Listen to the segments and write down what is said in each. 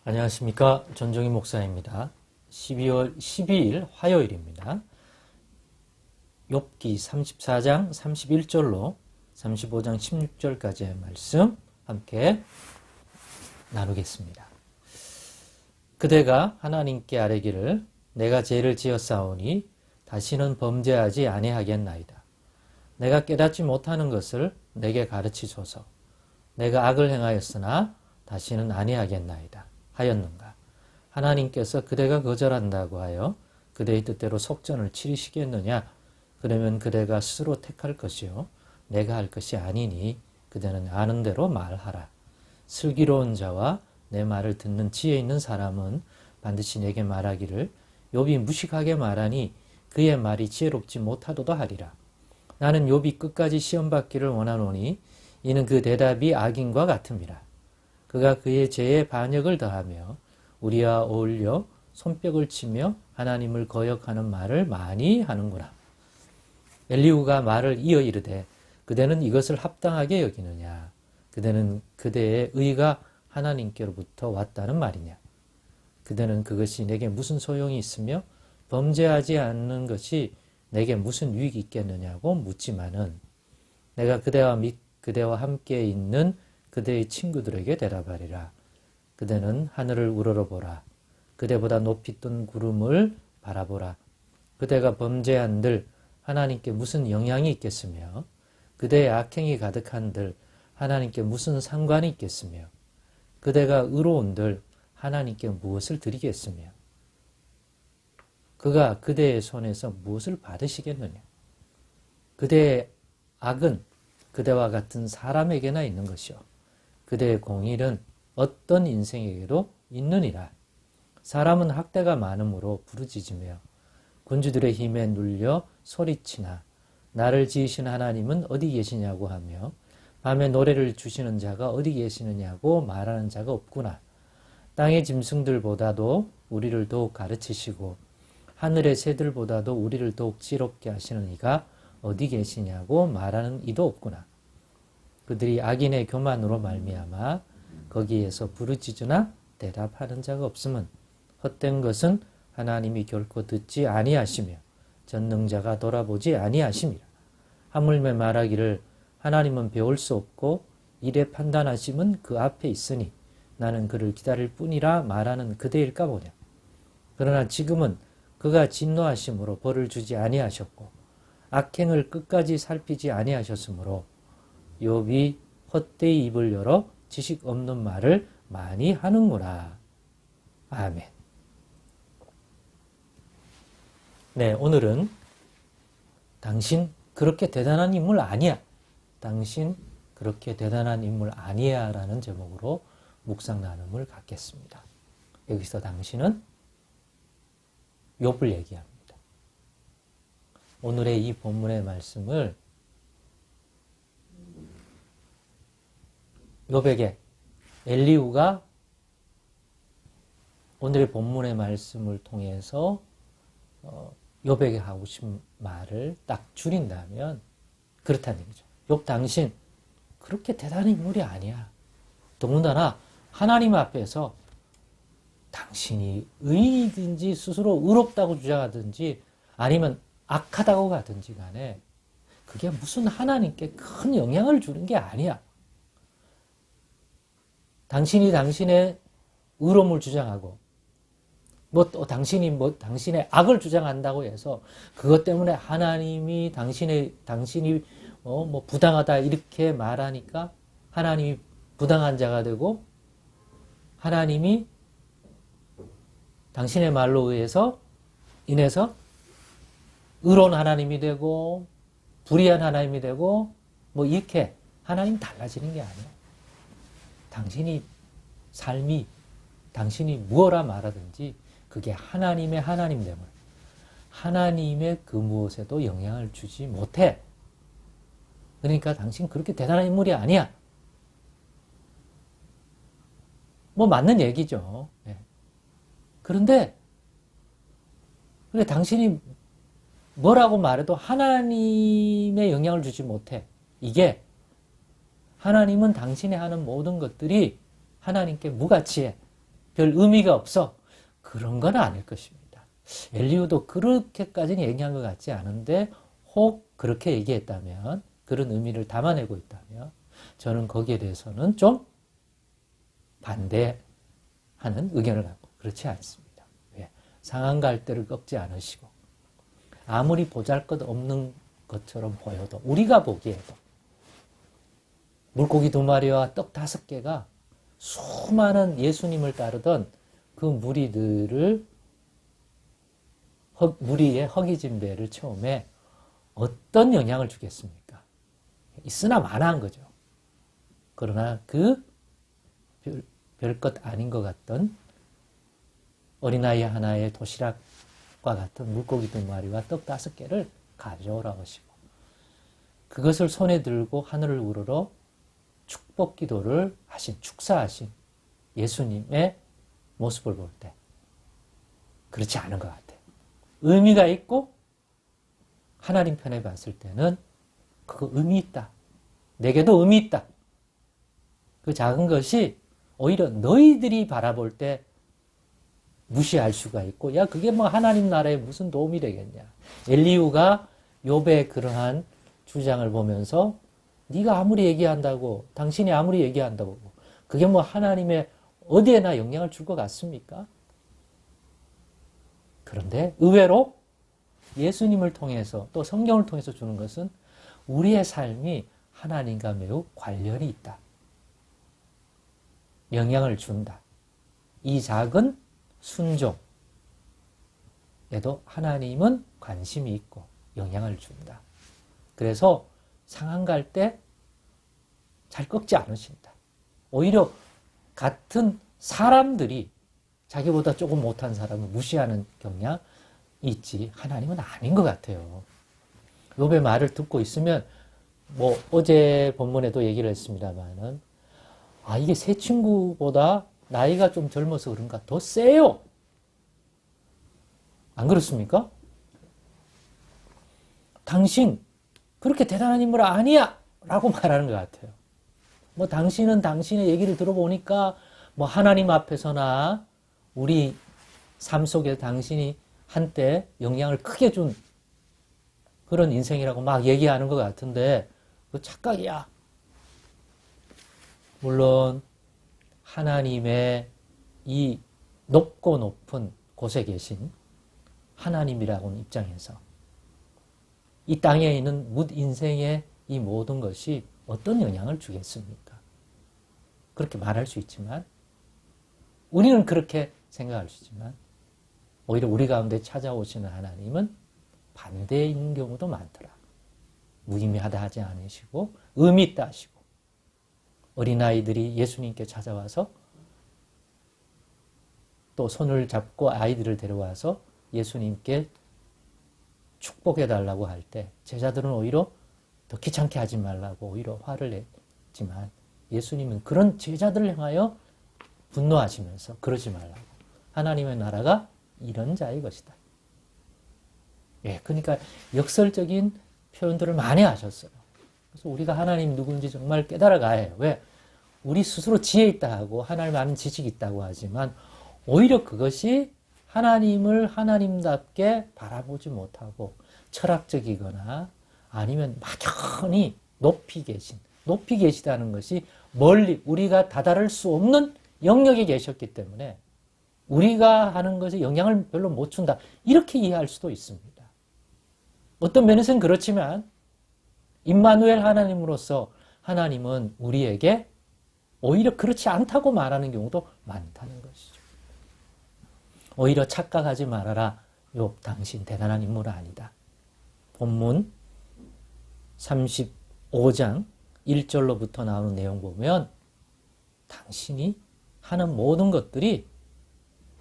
안녕하십니까. 전종희 목사입니다. 12월 12일 화요일입니다. 욥기 34장 31절로 35장 16절까지의 말씀 함께 나누겠습니다. 그대가 하나님께 아뢰기를 내가 죄를 지었사오니 다시는 범죄하지 아니하겠나이다. 내가 깨닫지 못하는 것을 내게 가르치소서. 내가 악을 행하였으나 다시는 아니하겠나이다. 하였는가? 하나님께서 그대가 거절한다고 하여 그대의 뜻대로 속전을 치르시겠느냐? 그러면 그대가 스스로 택할 것이요 내가 할 것이 아니니 그대는 아는 대로 말하라. 슬기로운 자와 내 말을 듣는 지혜 있는 사람은 반드시 내게 말하기를 욥이 무식하게 말하니 그의 말이 지혜롭지 못하도다 하리라. 나는 욥이 끝까지 시험받기를 원하노니 이는 그 대답이 악인과 같음이라. 그가 그의 죄에 반역을 더하며 우리와 어울려 손뼉을 치며 하나님을 거역하는 말을 많이 하는구나. 엘리후가 말을 이어 이르되 그대는 이것을 합당하게 여기느냐? 그대는 그대의 의가 하나님께로부터 왔다는 말이냐? 그대는 그것이 내게 무슨 소용이 있으며 범죄하지 않는 것이 내게 무슨 유익이 있겠느냐고 묻지만은 내가 그대와 함께 있는 그대의 친구들에게 대답하리라. 그대는 하늘을 우러러보라. 그대보다 높이 뜬 구름을 바라보라. 그대가 범죄한들 하나님께 무슨 영향이 있겠으며 그대의 악행이 가득한들 하나님께 무슨 상관이 있겠으며 그대가 의로운들 하나님께 무엇을 드리겠으며 그가 그대의 손에서 무엇을 받으시겠느냐. 그대의 악은 그대와 같은 사람에게나 있는 것이요 그대의 공의는 어떤 인생에게도 있느니라. 사람은 학대가 많으므로 부르짖으며 군주들의 힘에 눌려 소리치나 나를 지으신 하나님은 어디 계시냐고 하며 밤에 노래를 주시는 자가 어디 계시느냐고 말하는 자가 없구나. 땅의 짐승들보다도 우리를 더욱 가르치시고 하늘의 새들보다도 우리를 더욱 지롭게 하시는 이가 어디 계시냐고 말하는 이도 없구나. 그들이 악인의 교만으로 말미암아 거기에서 부르짖으나 대답하는 자가 없음은 헛된 것은 하나님이 결코 듣지 아니하시며 전능자가 돌아보지 아니하심이라. 하물며 말하기를 하나님은 배울 수 없고 이래 판단하심은 그 앞에 있으니 나는 그를 기다릴 뿐이라 말하는 그대일까 보냐. 그러나 지금은 그가 진노하심으로 벌을 주지 아니하셨고 악행을 끝까지 살피지 아니하셨으므로 욥이 헛되이 입을 열어 지식 없는 말을 많이 하는구나. 아멘. 네, 오늘은 당신 그렇게 대단한 인물 아니야. 당신 그렇게 대단한 인물 아니야 라는 제목으로 묵상 나눔을 갖겠습니다. 여기서 당신은 욥을 얘기합니다. 오늘의 이 본문의 말씀을 욥에게 엘리후가 오늘의 본문의 말씀을 통해서 욥에게 하고 싶은 말을 딱 줄인다면 그렇다는 얘기죠. 욥 당신 그렇게 대단한 인물이 아니야. 더군다나 하나님 앞에서 당신이 의인이든지 스스로 의롭다고 주장하든지 아니면 악하다고 가든지 간에 그게 무슨 하나님께 큰 영향을 주는 게 아니야. 당신이 당신의 의로움을 주장하고 또 당신의 악을 주장한다고 해서 그것 때문에 하나님이 당신이 부당하다 이렇게 말하니까 하나님이 부당한 자가 되고 하나님이 당신의 말로 인해서 의로운 하나님이 되고 불의한 하나님이 되고 이렇게 하나님 달라지는 게 아니야. 당신이 삶이 당신이 무엇라 말하든지 그게 하나님의 하나님됨을 하나님의 그 무엇에도 영향을 주지 못해. 그러니까 당신 그렇게 대단한 인물이 아니야. 맞는 얘기죠. 네. 그런데 당신이 뭐라고 말해도 하나님의 영향을 주지 못해. 이게 하나님은 당신이 하는 모든 것들이 하나님께 무가치해. 별 의미가 없어. 그런 건 아닐 것입니다. 엘리후도 그렇게까지는 얘기한 것 같지 않은데 혹 그렇게 얘기했다면, 그런 의미를 담아내고 있다면 저는 거기에 대해서는 좀 반대하는 의견을 갖고 그렇지 않습니다. 왜? 상한 갈대를 꺾지 않으시고 아무리 보잘것없는 것처럼 보여도, 우리가 보기에도 물고기 2마리와 떡 5개가 수많은 예수님을 따르던 그 무리들을, 무리의 허기진 배를 처음에 어떤 영향을 주겠습니까? 있으나 마나한 거죠. 그러나 그 별것 아닌 것 같던 어린아이 하나의 도시락과 같은 물고기 2마리와 떡 5개를 가져오라고 하시고, 그것을 손에 들고 하늘을 우러러 축복 기도를 하신, 축사하신 예수님의 모습을 볼 때 그렇지 않은 것 같아요. 의미가 있고 하나님 편에 봤을 때는 그거 의미 있다. 내게도 의미 있다. 그 작은 것이 오히려 너희들이 바라볼 때 무시할 수가 있고, 야 그게 뭐 하나님 나라에 무슨 도움이 되겠냐. 엘리후가 욥의 그러한 주장을 보면서 네가 아무리 얘기한다고, 당신이 아무리 얘기한다고 그게 뭐 하나님의 어디에나 영향을 줄 것 같습니까? 그런데 의외로 예수님을 통해서 또 성경을 통해서 주는 것은 우리의 삶이 하나님과 매우 관련이 있다. 영향을 준다. 이 작은 순종에도 하나님은 관심이 있고 영향을 준다. 그래서 상한 갈 때 잘 꺾지 않으신다. 오히려 같은 사람들이 자기보다 조금 못한 사람을 무시하는 경향이 있지, 하나님은 아닌 것 같아요. 욥의 말을 듣고 있으면, 뭐 어제 본문에도 얘기를 했습니다만은, 이게 새 친구보다 나이가 좀 젊어서 그런가 더 세요. 안 그렇습니까? 당신 그렇게 대단한 인물 아니야 라고 말하는 것 같아요. 뭐 당신은 당신의 얘기를 들어보니까 뭐 하나님 앞에서나 우리 삶 속에 당신이 한때 영향을 크게 준 그런 인생이라고 막 얘기하는 것 같은데 그 착각이야. 물론 하나님의 이 높고 높은 곳에 계신 하나님이라고는 입장에서 이 땅에 있는 묻 인생의 이 모든 것이 어떤 영향을 주겠습니까? 그렇게 말할 수 있지만, 우리는 그렇게 생각할 수 있지만, 오히려 우리 가운데 찾아오시는 하나님은 반대인 경우도 많더라. 무의미하다 하지 않으시고 의미 있다 하시고, 어린아이들이 예수님께 찾아와서 또 손을 잡고 아이들을 데려와서 예수님께 축복해달라고 할 때 제자들은 오히려 더 귀찮게 하지 말라고 오히려 화를 냈지만, 예수님은 그런 제자들을 향하여 분노하시면서 그러지 말라고, 하나님의 나라가 이런 자의 것이다. 예, 그러니까 역설적인 표현들을 많이 하셨어요. 그래서 우리가 하나님 누구인지 정말 깨달아가야 해요. 왜? 우리 스스로 지혜 있다 하고 하나님 아는 지식이 있다고 하지만 오히려 그것이 하나님을 하나님답게 바라보지 못하고 철학적이거나 아니면 막연히 높이 계시다는 것이 멀리 우리가 다다를 수 없는 영역에 계셨기 때문에 우리가 하는 것에 영향을 별로 못 준다. 이렇게 이해할 수도 있습니다. 어떤 면에서는 그렇지만 임마누엘 하나님으로서 하나님은 우리에게 오히려 그렇지 않다고 말하는 경우도 많다는 것이죠. 오히려 착각하지 말아라. 욥 당신 대단한 인물 아니다. 본문 35장 1절로부터 나오는 내용 보면 당신이 하는 모든 것들이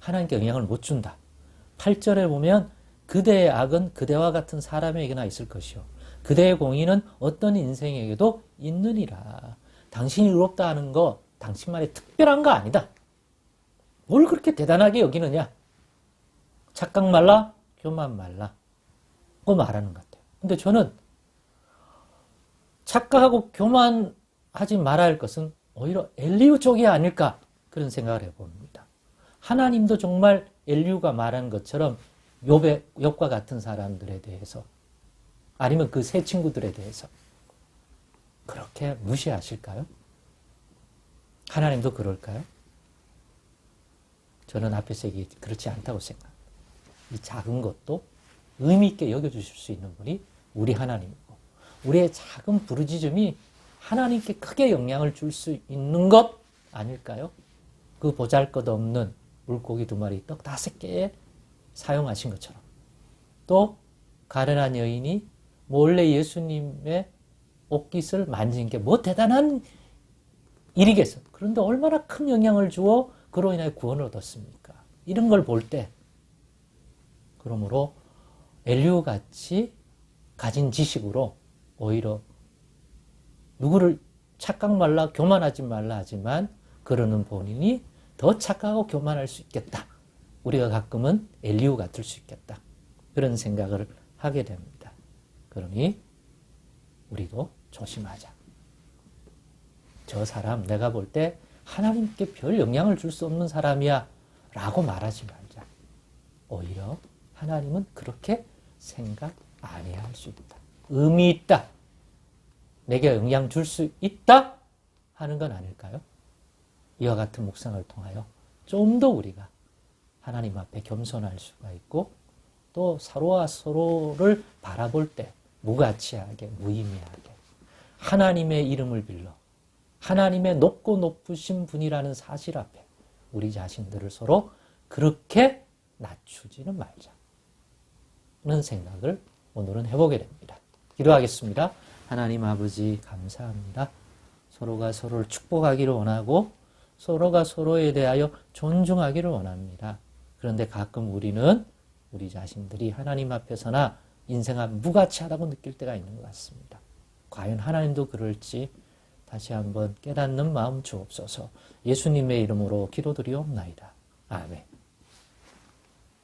하나님께 영향을 못 준다. 8절에 보면 그대의 악은 그대와 같은 사람에게나 있을 것이요 그대의 공의는 어떤 인생에게도 있느니라. 당신이 의롭다 하는 거 당신만의 특별한 거 아니다. 뭘 그렇게 대단하게 여기느냐. 착각 말라, 교만 말라. 그 말하는 것 같아요. 근데 저는 착각하고 교만하지 말아야 할 것은 오히려 엘리후 쪽이 아닐까 그런 생각을 해봅니다. 하나님도 정말 엘리후가 말한 것처럼 욥과 같은 사람들에 대해서 아니면 그 세 친구들에 대해서 그렇게 무시하실까요? 하나님도 그럴까요? 저는 앞에서 얘기했지 그렇지 않다고 생각합니다. 이 작은 것도 의미 있게 여겨주실 수 있는 분이 우리 하나님이고 우리의 작은 부르짖음이 하나님께 크게 영향을 줄 수 있는 것 아닐까요? 그 보잘것없는 물고기 2마리, 떡 5개에 사용하신 것처럼 또 가련한 여인이 몰래 예수님의 옷깃을 만진 게 뭐 대단한 일이겠어. 그런데 얼마나 큰 영향을 주어 그로 인하여 구원을 얻었습니까? 이런 걸 볼 때 그러므로 엘리후 같이 가진 지식으로 오히려 누구를 착각 말라 교만하지 말라 하지만 그러는 본인이 더 착각하고 교만할 수 있겠다. 우리가 가끔은 엘리후 같을 수 있겠다. 그런 생각을 하게 됩니다. 그러니 우리도 조심하자. 저 사람 내가 볼 때 하나님께 별 영향을 줄 수 없는 사람이야 라고 말하지 말자. 오히려 하나님은 그렇게 생각 안 해야 할 수 있다. 의미 있다. 내게 영향 줄 수 있다 하는 건 아닐까요? 이와 같은 묵상을 통하여 좀 더 우리가 하나님 앞에 겸손할 수가 있고 또 서로와 서로를 바라볼 때 무가치하게 무의미하게 하나님의 이름을 빌러 하나님의 높고 높으신 분이라는 사실 앞에 우리 자신들을 서로 그렇게 낮추지는 말자는 생각을 오늘은 해보게 됩니다. 기도하겠습니다. 하나님 아버지 감사합니다. 서로가 서로를 축복하기를 원하고 서로가 서로에 대하여 존중하기를 원합니다. 그런데 가끔 우리는 우리 자신들이 하나님 앞에서나 인생아 무가치하다고 느낄 때가 있는 것 같습니다. 과연 하나님도 그럴지 다시 한번 깨닫는 마음 주옵소서. 예수님의 이름으로 기도드리옵나이다. 아멘.